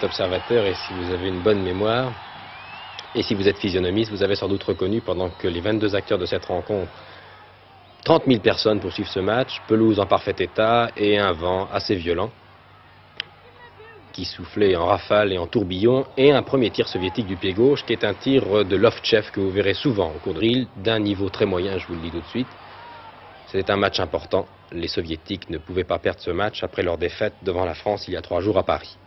Observateur, et si vous avez une bonne mémoire, et si vous êtes physionomiste, vous avez sans doute reconnu, pendant que les 22 acteurs de cette rencontre, 30 000 personnes poursuivent ce match, pelouse en parfait état et un vent assez violent qui soufflait en rafale et en tourbillon, et un premier tir soviétique du pied gauche qui est un tir de Lovtchev que vous verrez souvent au cours de drill, d'un niveau très moyen, je vous le dis tout de suite. C'était un match important. Les soviétiques ne pouvaient pas perdre ce match après leur défaite devant la France il y a 3 jours à Paris.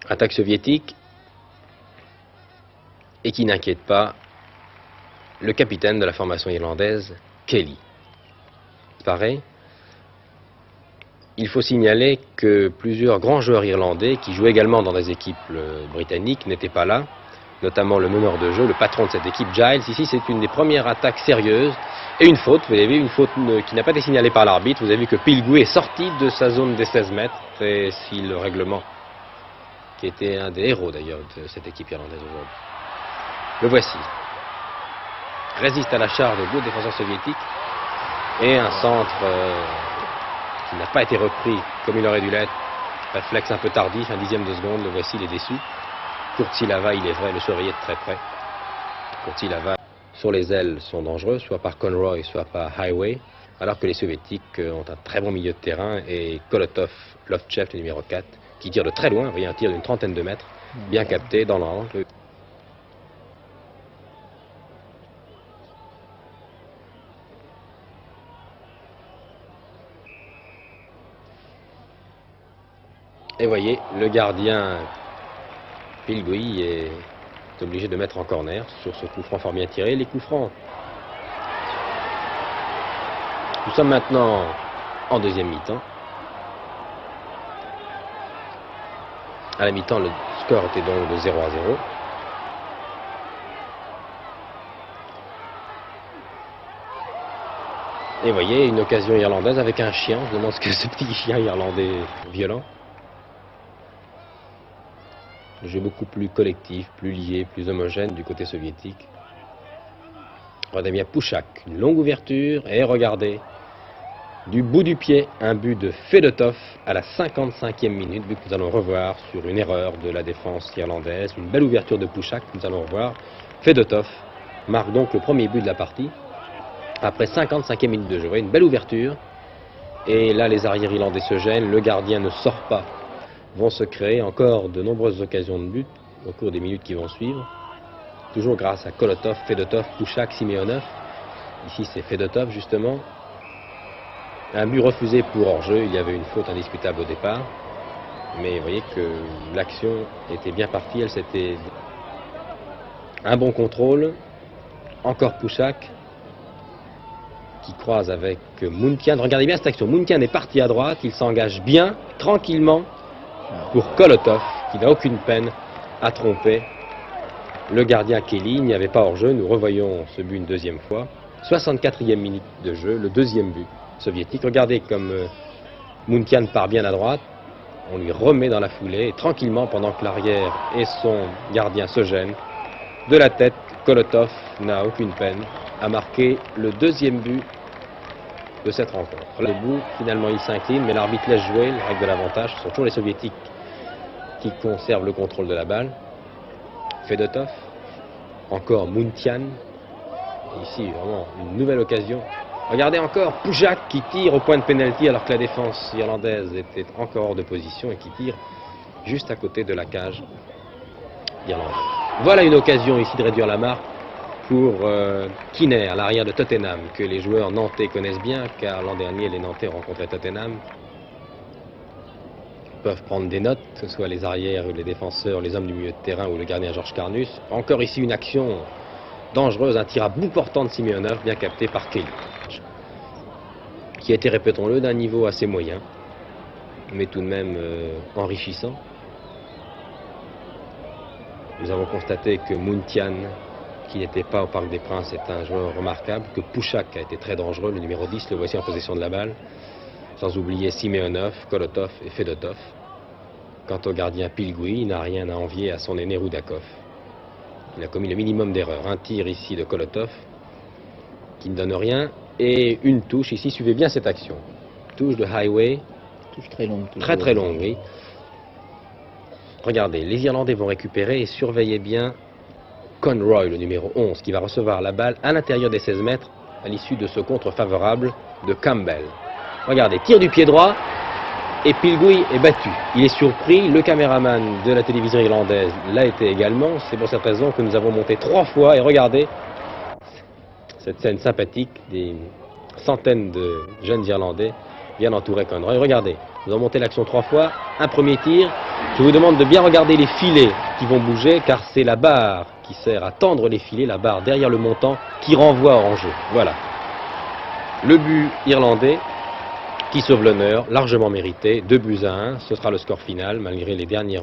Attaque soviétique, et qui n'inquiète pas le capitaine de la formation irlandaise, Kelly. Pareil. Il faut signaler que plusieurs grands joueurs irlandais qui jouaient également dans des équipes britanniques n'étaient pas là, notamment le meneur de jeu, le patron de cette équipe, Giles. Ici, c'est une des premières attaques sérieuses. Et une faute, vous avez vu, une faute qui n'a pas été signalée par l'arbitre. Vous avez vu que Pilgui est sorti de sa zone des 16 mètres. C'est si le règlement, qui était un des héros d'ailleurs de cette équipe irlandaise aujourd'hui. Le voici. Résiste à la charge de deux défenseurs soviétiques et un centre qui n'a pas été repris comme il aurait dû l'être. Réflexe un peu tardif, un dixième de seconde, le voici, il est déçu. Kurtsilava, il est vrai, le surveillait de très près. Kurtsilava, sur les ailes, sont dangereux, soit par Conroy, soit par Highway, alors que les soviétiques ont un très bon milieu de terrain, et Kolotov, Lovtchev, le numéro 4, qui tire de très loin, vous voyez un tir d'une trentaine de mètres, bien capté dans l'angle. Et voyez, le gardien Pilgui est obligé de mettre en corner sur ce coup franc fort bien tiré. Les coups francs. Nous sommes maintenant en deuxième mi-temps. À la mi-temps, le score était donc de 0-0. Et voyez, une occasion irlandaise avec un chien. Je me demande ce que ce petit chien irlandais violent. Le jeu beaucoup plus collectif, plus lié, plus homogène du côté soviétique. Regardez bien Pouchak, une longue ouverture, et regardez, du bout du pied, un but de Fedotov à la 55e minute, but que nous allons revoir sur une erreur de la défense irlandaise. Une belle ouverture de Pouchak, nous allons revoir. Fedotov marque donc le premier but de la partie, après 55e minute de jeu. Vous voyez, une belle ouverture, et là les arrières irlandais se gênent, le gardien ne sort pas. Vont se créer encore de nombreuses occasions de but au cours des minutes qui vont suivre. Toujours grâce à Kolotov, Fedotov, Pouchak, Simeonov. Ici c'est Fedotov justement. Un but refusé pour hors-jeu, il y avait une faute indiscutable au départ. Mais vous voyez que l'action était bien partie, elle s'était... Un bon contrôle, encore Pouchak, qui croise avec Muntian. Regardez bien cette action, Muntian est parti à droite, il s'engage bien, tranquillement, pour Kolotov, qui n'a aucune peine à tromper le gardien Kelly. Il n'y avait pas hors-jeu, nous revoyons ce but une deuxième fois. 64e minute de jeu, le deuxième but soviétique. Regardez comme Muntian part bien à droite, on lui remet dans la foulée, et tranquillement, pendant que l'arrière et son gardien se gênent, de la tête, Kolotov n'a aucune peine à marquer le deuxième but de cette rencontre. Le bout, finalement, il s'incline, mais l'arbitre laisse jouer, la règle de l'avantage. Ce sont toujours les soviétiques qui conservent le contrôle de la balle. Fedotov, encore Muntian. Ici, vraiment, une nouvelle occasion. Regardez encore Pouchak qui tire au point de pénalty alors que la défense irlandaise était encore hors de position et qui tire juste à côté de la cage irlandaise. Voilà une occasion ici de réduire la marque pour Kinner, à l'arrière de Tottenham, que les joueurs nantais connaissent bien, car l'an dernier, les Nantais rencontraient Tottenham. peuvent prendre des notes, que ce soit les arrières, les défenseurs, les hommes du milieu de terrain ou le gardien Georges Carnus. Encore ici une action dangereuse, un tir à bout portant de Simeonov, bien capté par Kelly, qui a été, répétons-le, d'un niveau assez moyen, mais tout de même enrichissant. Nous avons constaté que Muntian, qui n'était pas au Parc des Princes, est un joueur remarquable, que Pouchak a été très dangereux, le numéro 10, le voici en possession de la balle, sans oublier Simeonov, Kolotov et Fedotov. Quant au gardien Pilgui, il n'a rien à envier à son aîné Rudakov. Il a commis le minimum d'erreurs. Un tir ici de Kolotov, qui ne donne rien, et une touche ici. Suivez bien cette action. Touche de Highway. Touche très longue. Très longue, oui. Regardez, les Irlandais vont récupérer et surveillez bien Conroy, le numéro 11, qui va recevoir la balle à l'intérieur des 16 mètres à l'issue de ce contre favorable de Campbell. Regardez, tir du pied droit. Et Pilgui est battu. Il est surpris. Le caméraman de la télévision irlandaise l'a été également. C'est pour cette raison que nous avons monté 3 fois. Et regardez cette scène sympathique. Des centaines de jeunes Irlandais viennent entourer Conroy. Regardez, nous avons monté l'action 3 fois. Un premier tir. Je vous demande de bien regarder les filets qui vont bouger, car c'est la barre qui sert à tendre les filets, la barre derrière le montant, qui renvoie en jeu. Voilà. Le but irlandais qui sauve l'honneur, largement mérité, 2-1, ce sera le score final, malgré les derniers...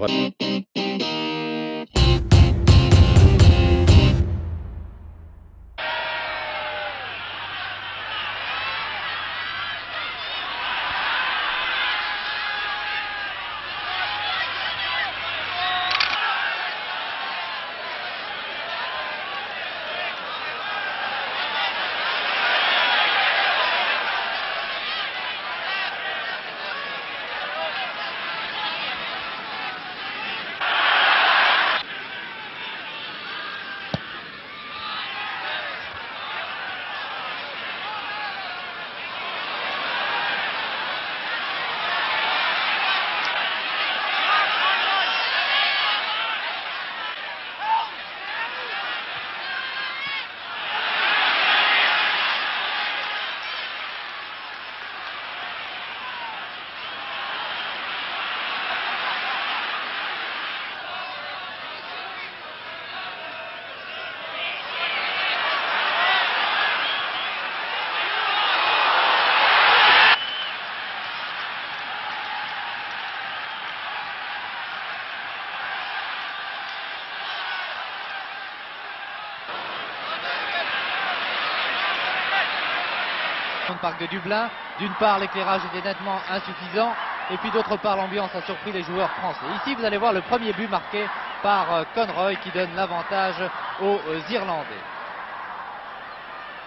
Le parc de Dublin, d'une part l'éclairage était nettement insuffisant et puis d'autre part l'ambiance a surpris les joueurs français. Ici vous allez voir le premier but marqué par Conroy qui donne l'avantage aux Irlandais.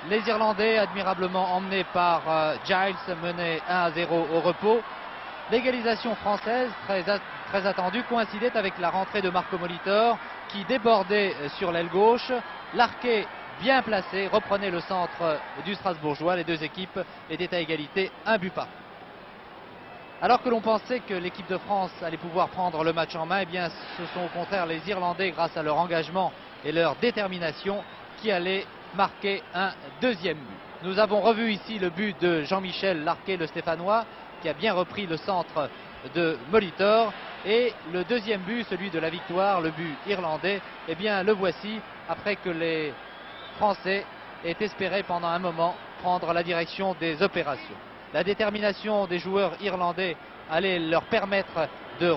Les Irlandais admirablement emmenés par Giles menaient 1-0 au repos. L'égalisation française très attendue coïncidait avec la rentrée de Marco Molitor qui débordait sur l'aile gauche. Larquet bien placé, reprenait le centre du Strasbourgeois. Les deux équipes étaient à égalité, un but partout. Alors que l'on pensait que l'équipe de France allait pouvoir prendre le match en main, eh bien ce sont au contraire les Irlandais, grâce à leur engagement et leur détermination, qui allaient marquer un deuxième but. Nous avons revu ici le but de Jean-Michel Larquet, le Stéphanois, qui a bien repris le centre de Molitor. Et le deuxième but, celui de la victoire, le but irlandais, eh bien le voici, après que les Français aient espéré pendant un moment prendre la direction des opérations. La détermination des joueurs irlandais allait leur permettre de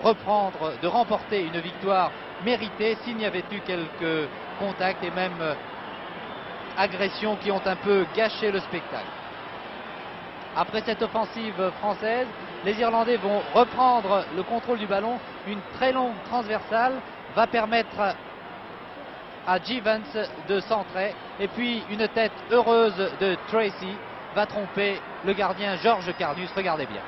remporter une victoire méritée s'il n'y avait eu quelques contacts et même agressions qui ont un peu gâché le spectacle. Après cette offensive française, les Irlandais vont reprendre le contrôle du ballon. Une très longue transversale va permettre à Givens de centrer. Et puis une tête heureuse de Tracy va tromper le gardien Georges Carnus. Regardez bien.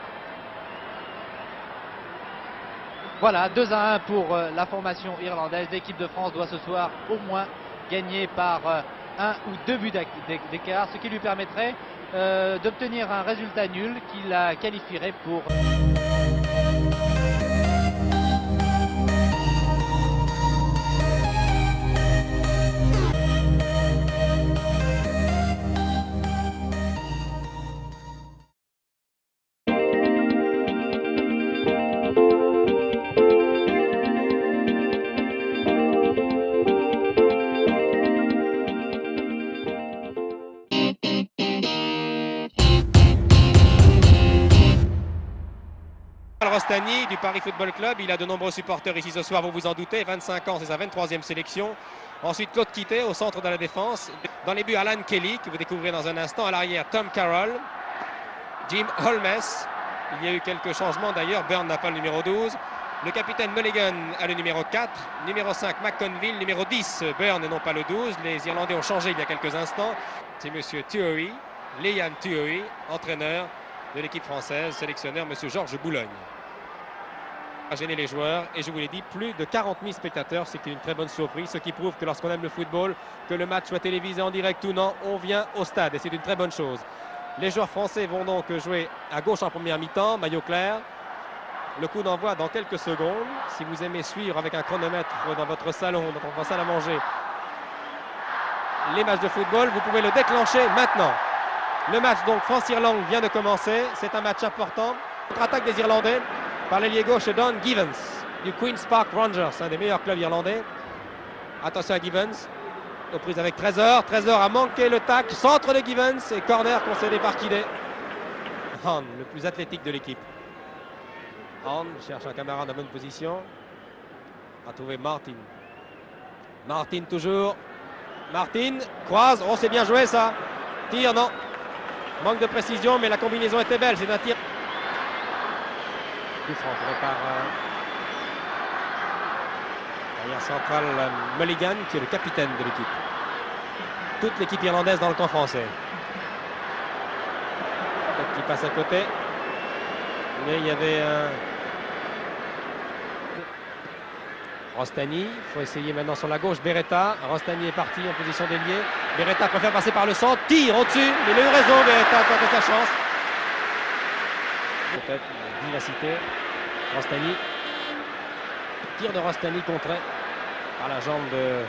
Voilà, 2-1 pour la formation irlandaise. L'équipe de France doit ce soir au moins gagner par 1 ou 2 buts d'écart, ce qui lui permettrait d'obtenir un résultat nul qui la qualifierait pour... Rostani du Paris Football Club. Il a de nombreux supporters ici ce soir, vous vous en doutez. 25 ans, c'est sa 23e sélection. Ensuite, Claude Quitté au centre de la défense. Dans les buts, Alan Kelly, que vous découvrirez dans un instant. À l'arrière, Tom Carroll, Jim Holmes. Il y a eu quelques changements d'ailleurs. Burn n'a pas le numéro 12. Le capitaine Mulligan a le numéro 4. Numéro 5, McConville. Numéro 10, Burn et non pas le 12. Les Irlandais ont changé il y a quelques instants. C'est M. Thuohy, Liam Thuohy, entraîneur de l'équipe française, sélectionneur M. Georges Boulogne. A gêné les joueurs et je vous l'ai dit, plus de 40 000 spectateurs, c'est une très bonne surprise, ce qui prouve que lorsqu'on aime le football, que le match soit télévisé en direct ou non, on vient au stade et c'est une très bonne chose. Les joueurs français vont donc jouer à gauche en première mi-temps, maillot clair. Le coup d'envoi dans quelques secondes. Si vous aimez suivre avec un chronomètre dans votre salon, dans votre salle à manger, les matchs de football, vous pouvez le déclencher maintenant. Le match donc France-Irlande vient de commencer, c'est un match important. Contre-attaque des Irlandais par l'ailier gauche Don Givens du Queen's Park Rangers, un des meilleurs clubs irlandais. Attention à Givens, aux prises avec Trésor. Trésor a manqué le tacle, centre de Givens et corner concédé par Kidé. Han, le plus athlétique de l'équipe. Han cherche un camarade en bonne position. A trouvé Martin. Martin toujours. Martin croise, oh c'est bien joué ça. Tir, non. Manque de précision, mais la combinaison était belle. C'est un tir. Coup franc par l'arrière central Mulligan, qui est le capitaine de l'équipe. Toute l'équipe irlandaise dans le camp français. Peut-être qu'il passe à côté. Mais il y avait un Rostani, il faut essayer maintenant sur la gauche. Beretta, Rostani est parti en position d'ailier. Beretta préfère passer par le centre, tire au-dessus, mais il a eu raison, Beretta a tenté sa chance. Peut-être une vivacité. Rostani, tir de Rostani contré par la jambe de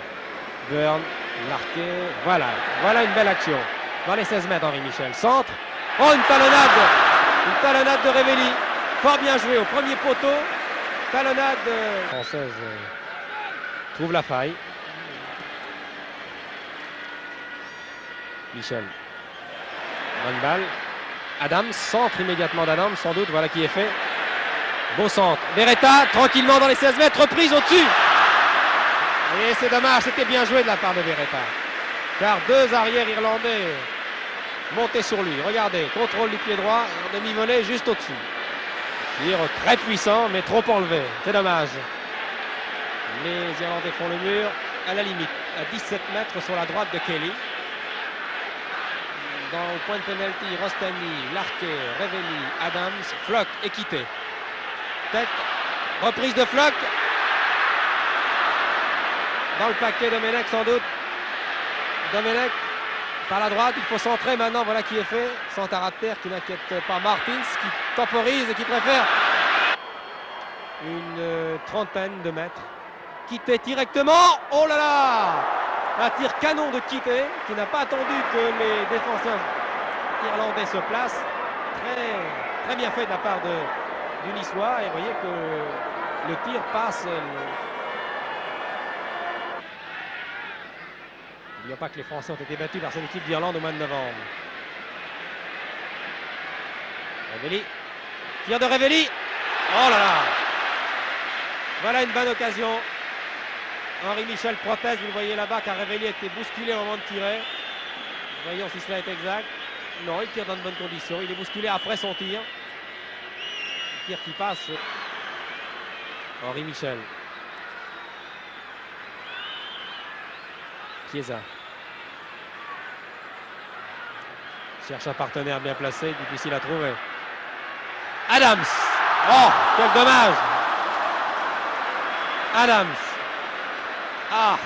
Burn, marqué. Voilà une belle action. Dans les 16 mètres, Henri Michel. Centre, oh une talonnade de Révelli. Fort bien joué au premier poteau. Talonnade française trouve la faille. Michel. Bonne balle. Adams, centre immédiatement d'Adams, sans doute, voilà qui est fait. Beau centre. Beretta, tranquillement dans les 16 mètres, reprise au-dessus. Et c'est dommage, c'était bien joué de la part de Beretta. Car deux arrières irlandais montaient sur lui. Regardez, contrôle du pied droit, en demi-volée juste au-dessus. Tir très puissant, mais trop enlevé. C'est dommage. Les Irlandais font le mur à la limite, à 17 mètres sur la droite de Kelly. Dans le point de pénalty, Rostani, Larquet, Révelli, Adams, Flock et Quitté. Tête, reprise de Flock. Dans le paquet, Domenech sans doute. Domenech par la droite, il faut centrer maintenant, voilà qui est fait. Centre à ras de terre qui n'inquiète pas Martins, qui temporise et qui préfère une trentaine de mètres. Quitté directement, oh là là! Un tir canon de Quitté, qui n'a pas attendu que les défenseurs irlandais se placent. Très bien fait de la part du Niçois, et vous voyez que le tir passe. N'oublions pas que les Français ont été battus par cette équipe d'Irlande au mois de novembre. Révelli. Tir de Révelli. Oh là là. Voilà une bonne occasion. Henri Michel proteste, vous le voyez là-bas, car Révelli a été bousculé au moment de tirer. Voyons si cela est exact. Non, il tire dans de bonnes conditions. Il est bousculé après son tir. Le tir qui passe. Henri Michel. Chiesa. Cherche un partenaire bien placé, difficile à trouver. Adams. Oh, quel dommage. Adams. Ah.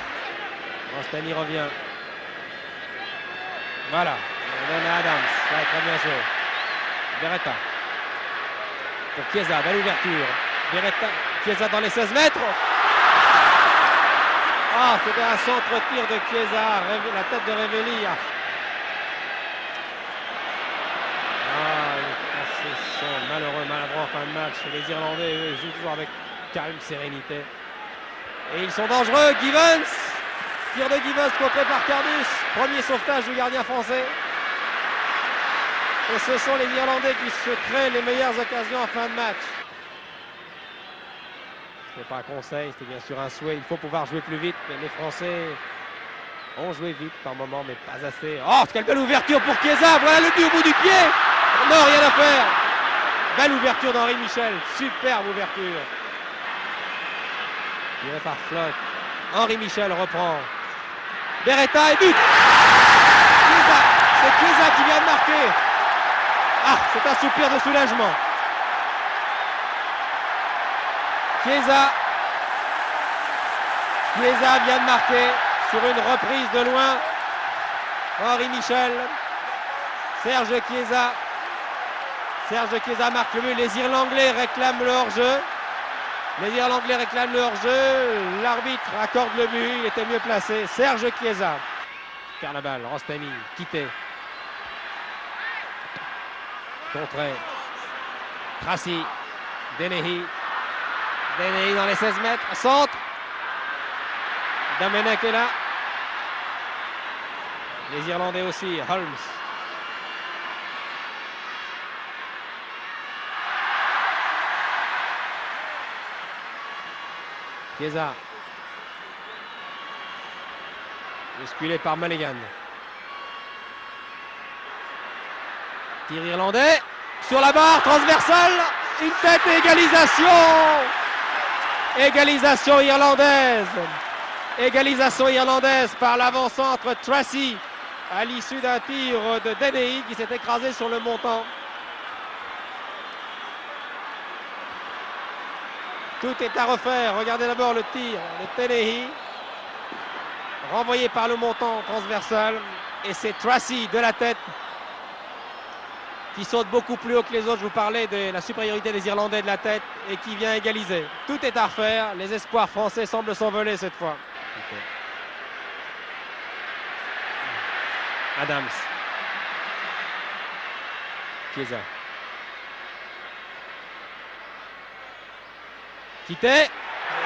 Rostani revient. Voilà. On donne à Adams. Ça va très bien joué. Beretta. Pour Chiesa, belle ouverture. Beretta. Chiesa dans les 16 mètres. Ah, c'était un centre-tir de Chiesa. La tête de Révelli. Les Français sont malheureux, maladroits en fin de match. Les Irlandais, eux, jouent toujours avec calme, sérénité. Et ils sont dangereux. Givens. Tir de Givens contré par Cardus. Premier sauvetage du gardien français. Et ce sont les Irlandais qui se créent les meilleures occasions en fin de match. Ce n'est pas un conseil, c'était bien sûr un souhait. Il faut pouvoir jouer plus vite, mais les Français ont joué vite par moment, mais pas assez. Oh, quelle belle ouverture pour Chiesa. Voilà le but au bout du pied. Non, rien à faire. Belle ouverture d'Henri Michel. Superbe ouverture. Tiré par Flotte. Henri Michel reprend. Beretta et but. Chiesa. C'est Chiesa qui vient de marquer. Ah, c'est un soupir de soulagement. Chiesa vient de marquer sur une reprise de loin. Henri Michel. Serge Chiesa marque le but. Les Irlandais réclament le hors-jeu. L'arbitre accorde le but. Il était mieux placé. Serge Chiesa perd la balle. Rostami, quitté. Contré. Tracy. Dennehy dans les 16 mètres. Centre. Domenech est là. Les Irlandais aussi. Holmes. Chiesa. Bousculé par Mulligan. Tir irlandais. Sur la barre, transversale. Une tête et égalisation. Égalisation irlandaise par l'avant-centre Tracy à l'issue d'un tir de Dennehy qui s'est écrasé sur le montant. Tout est à refaire. Regardez d'abord le tir de Dennehy. Renvoyé par le montant transversal. Et c'est Tracy de la tête qui saute beaucoup plus haut que les autres. Je vous parlais de la supériorité des Irlandais de la tête et qui vient égaliser. Tout est à refaire. Les espoirs français semblent s'envoler cette fois. Adams. Chiesa. Quitté.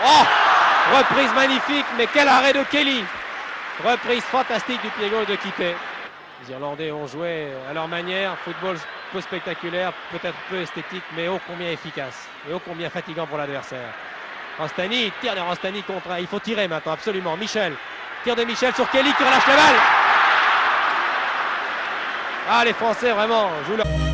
Oh! Reprise magnifique, mais quel arrêt de Kelly. Reprise fantastique du pied gauche de Quitté. Les Irlandais ont joué à leur manière, football peu spectaculaire, peut-être peu esthétique, mais ô combien efficace et ô combien fatigant pour l'adversaire. Rostani, tir de Rostani contre. Il faut tirer maintenant, absolument. Michel, tir de Michel sur Kelly qui relâche la balle. Ah, les Français vraiment jouent leur...